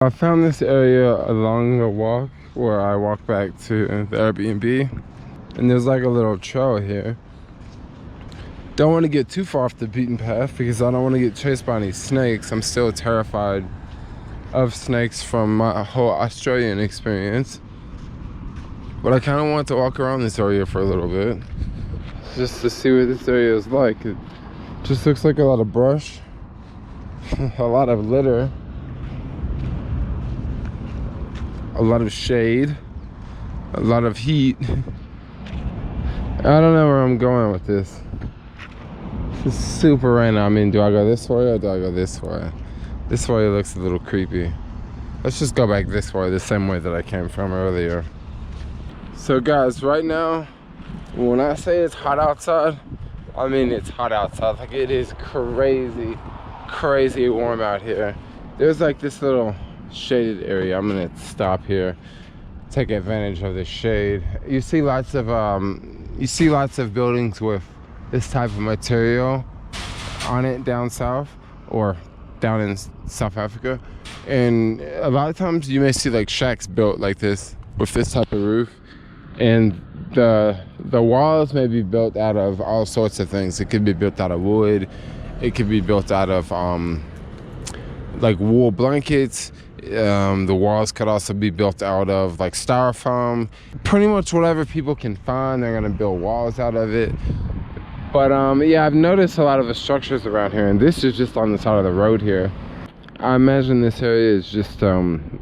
I found this area along the walk where I walk back to the Airbnb, and there's like a little trail here. Don't want to get too far off the beaten path because I don't want to get chased by any snakes. I'm still terrified of snakes from my whole Australian experience, but I kind of want to walk around this area for a little bit just to see what this area is like. It just looks like a lot of brush, a lot of litter, a lot of shade, a lot of heat. I don't know where I'm going with this. It's super random. I mean, do I go this way or do I go this way? This way looks a little creepy. Let's just go back this way, the same way that I came from earlier. So guys, right now, when I say it's hot outside, I mean it's hot outside. Like, it is crazy, crazy warm out here. There's like this little shaded area. I'm gonna stop here, take advantage of the shade. You see lots of buildings with this type of material on it down south or down in South Africa, and a lot of times you may see like shacks built like this with this type of roof, and the walls may be built out of all sorts of things. It could be built out of wood, it could be built out of like wool blankets. The walls could also be built out of like styrofoam. Pretty much whatever people can find, they're gonna build walls out of it. But yeah, I've noticed a lot of the structures around here, and this is just on the side of the road here. I imagine this area is just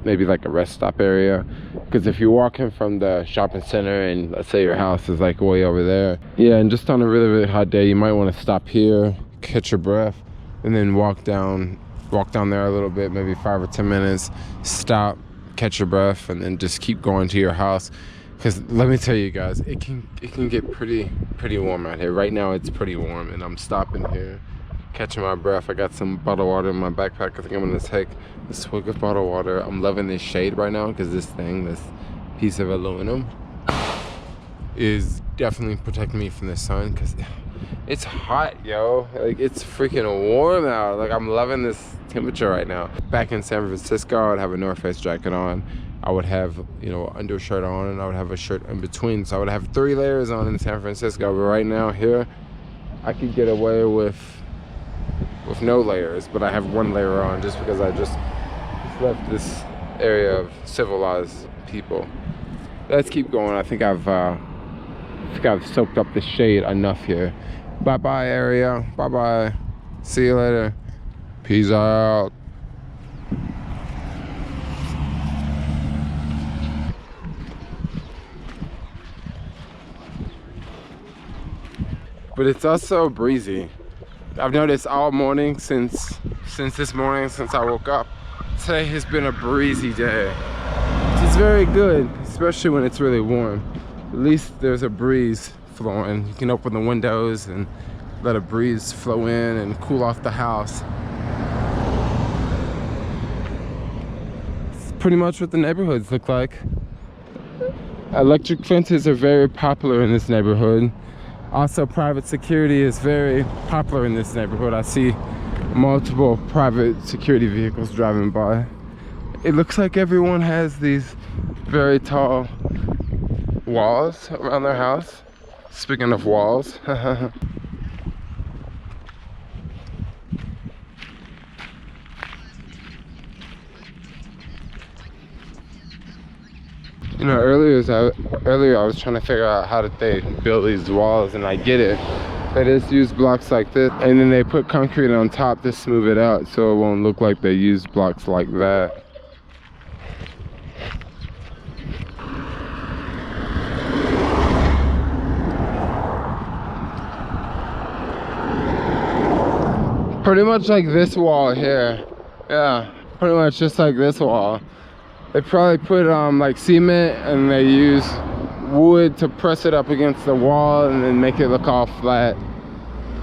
maybe like a rest stop area, because if you're walking from the shopping center and let's say your house is like way over there, yeah, and just on a really, really hot day, you might want to stop here, catch your breath, and then walk down there a little bit, maybe 5 or 10 minutes, stop, catch your breath, and then just keep going to your house. Because let me tell you guys, it can get pretty warm out here. Right now it's pretty warm, and I'm stopping here, catching my breath. I got some bottled water in my backpack. I think I'm gonna take a swig of bottled water. I'm loving this shade right now because this piece of aluminum is definitely protecting me from the sun, because it's hot, yo. Like, it's freaking warm out. Like, I'm loving this temperature right now. Back in San Francisco, I'd have a North Face jacket on. I would have, you know, undershirt on, and I would have a shirt in between. So I would have 3 layers on in San Francisco. But right now here, I could get away with no layers, but I have 1 layer on just because I just left this area of civilized people. Let's keep going. I think I've soaked up the shade enough here. Bye-bye area. Bye-bye. See you later. Peace out. But it's also breezy. I've noticed all morning since this morning, since I woke up, today has been a breezy day. It's very good, especially when it's really warm. At least there's a breeze flowing. You can open the windows and let a breeze flow in and cool off the house. It's pretty much what the neighborhoods look like. Electric fences are very popular in this neighborhood. Also, private security is very popular in this neighborhood. I see multiple private security vehicles driving by. It looks like everyone has these very tall walls around their house. Speaking of walls. You know, earlier I was trying to figure out how did they build these walls, and I get it. They just use blocks like this, and then they put concrete on top to smooth it out so it won't look like they use blocks like that. Pretty much like this wall here. Yeah, pretty much just like this wall. They probably put like cement, and they use wood to press it up against the wall and then make it look all flat,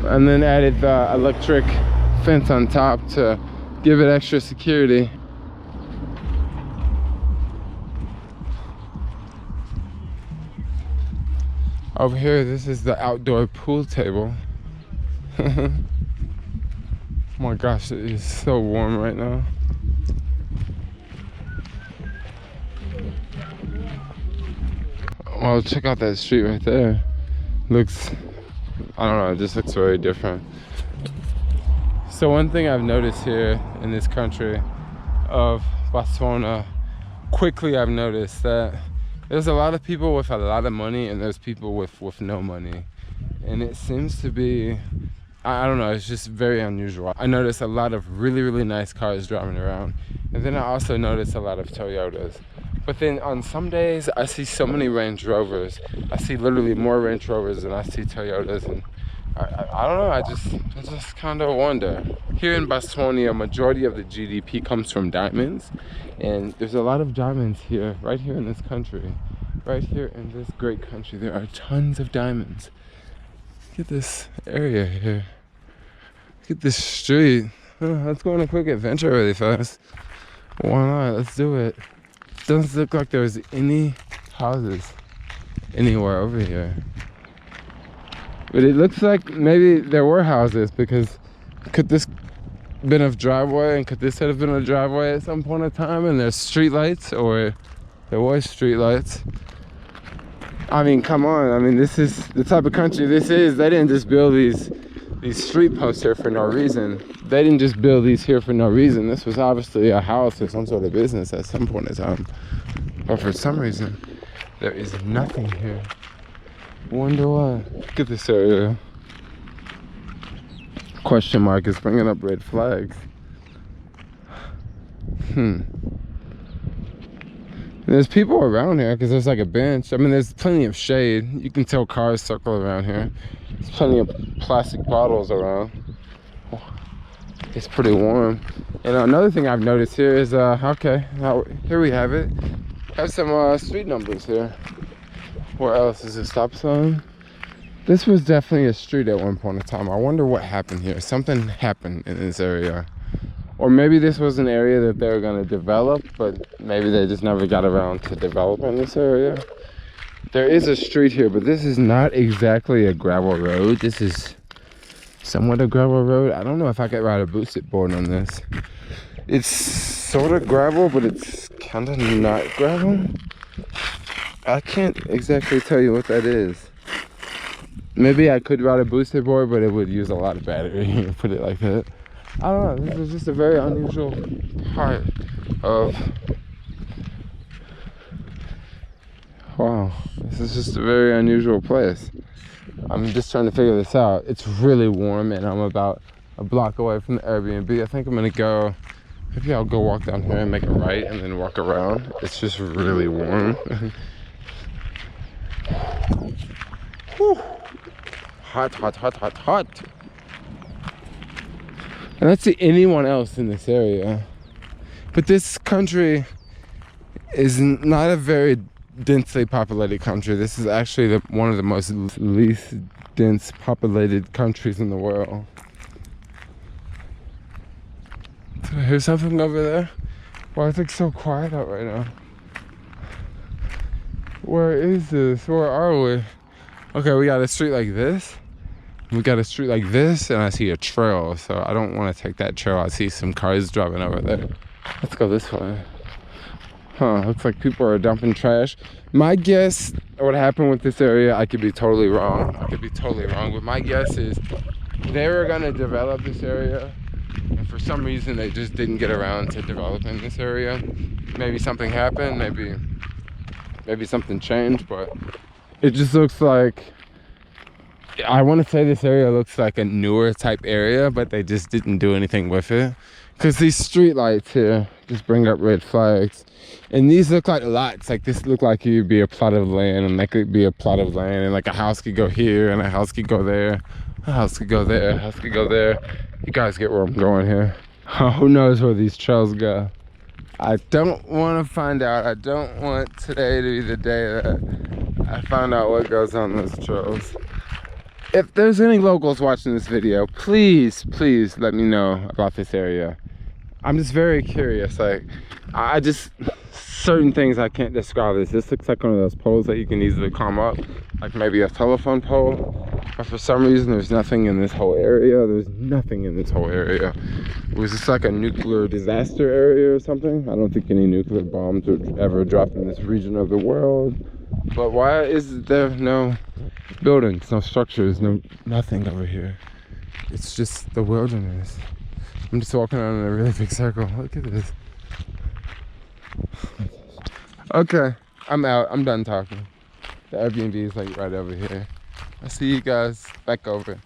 and then added the electric fence on top to give it extra security. Over here, this is the outdoor pool table. Oh my gosh, it is so warm right now. Well, check out that street right there. Looks, I don't know, it just looks very different. So one thing I've noticed here in this country of Botswana, quickly I've noticed that there's a lot of people with a lot of money and there's people with no money. And it seems to be, I don't know, it's just very unusual. I notice a lot of really, really nice cars driving around. And then I also notice a lot of Toyotas. But then on some days, I see so many Range Rovers. I see literally more Range Rovers than I see Toyotas. And I don't know, I just kind of wonder. Here in Botswana, a majority of the GDP comes from diamonds. And there's a lot of diamonds here, right here in this country. Right here in this great country, there are tons of diamonds. Look at this area here. Look at this street. Let's go on a quick adventure really fast. Why not? Let's do it. Doesn't look like there's any houses anywhere over here. But it looks like maybe there were houses, because could this been a driveway, and could this have been a driveway at some point in time, and there's street lights, or there was street lights? I mean, come on. I mean, this is the type of country this is. They didn't just build these street posts here for no reason. They didn't just build these here for no reason. This was obviously a house or some sort of business at some point in time. But for some reason, there is nothing here. Wonder why. Look at this area. Question mark is bringing up red flags. There's people around here because there's like a bench. I mean, there's plenty of shade. You can tell cars circle around here. There's plenty of plastic bottles around. It's pretty warm. And another thing I've noticed here is, okay, now here we have it. Have some street numbers here. Where else is a stop sign? This was definitely a street at one point in time. I wonder what happened here. Something happened in this area. Or maybe this was an area that they were going to develop, but maybe they just never got around to developing this area. There is a street here, but this is not exactly a gravel road. This is somewhat a gravel road. I don't know if I could ride a boosted board on this. It's sort of gravel, but it's kind of not gravel. I can't exactly tell you what that is. Maybe I could ride a boosted board, but it would use a lot of battery, put it like that. I don't know, this is just a very unusual part of, wow, this is just a very unusual place. I'm just trying to figure this out. It's really warm and I'm about a block away from the Airbnb. I think I'm gonna go, maybe I'll go walk down here and make a right and then walk around. It's just really warm. Hot, hot, hot, hot, hot. I don't see anyone else in this area. But this country is not a very densely populated country. This is actually one of the most least dense populated countries in the world. Did I hear something over there? Why is it so quiet out right now? Where is this? Where are we? Okay, we got a street like this. We got a street like this, and I see a trail, so I don't want to take that trail. I see some cars driving over there. Let's go this way. Huh, looks like people are dumping trash. My guess, what happened with this area, I could be totally wrong. But my guess is they were going to develop this area, and for some reason they just didn't get around to developing this area. Maybe something happened, maybe something changed, but it just looks like, I want to say this area looks like a newer type area, but they just didn't do anything with it. Because these street lights here just bring up red flags. And these look like lots. Like this look like it would be a plot of land, and that could be a plot of land, and like a house could go here, and a house could go there. A house could go there, a house could go there. You guys get where I'm going here. Who knows where these trails go? I don't want to find out. I don't want today to be the day that I find out what goes on those trails. If there's any locals watching this video, please let me know about this area. I'm just very curious. Like, certain things I can't describe this. This looks like one of those poles that you can easily climb up, like maybe a telephone pole. But for some reason, there's nothing in this whole area. There's nothing in this whole area. Was this like a nuclear disaster area or something? I don't think any nuclear bombs were ever dropped in this region of the world. But why is there no buildings, no structures, nothing over here? It's just the wilderness. I'm just walking around in a really big circle. Look at this. Okay, I'm out. I'm done talking. The Airbnb is like right over here. I'll see you guys back over.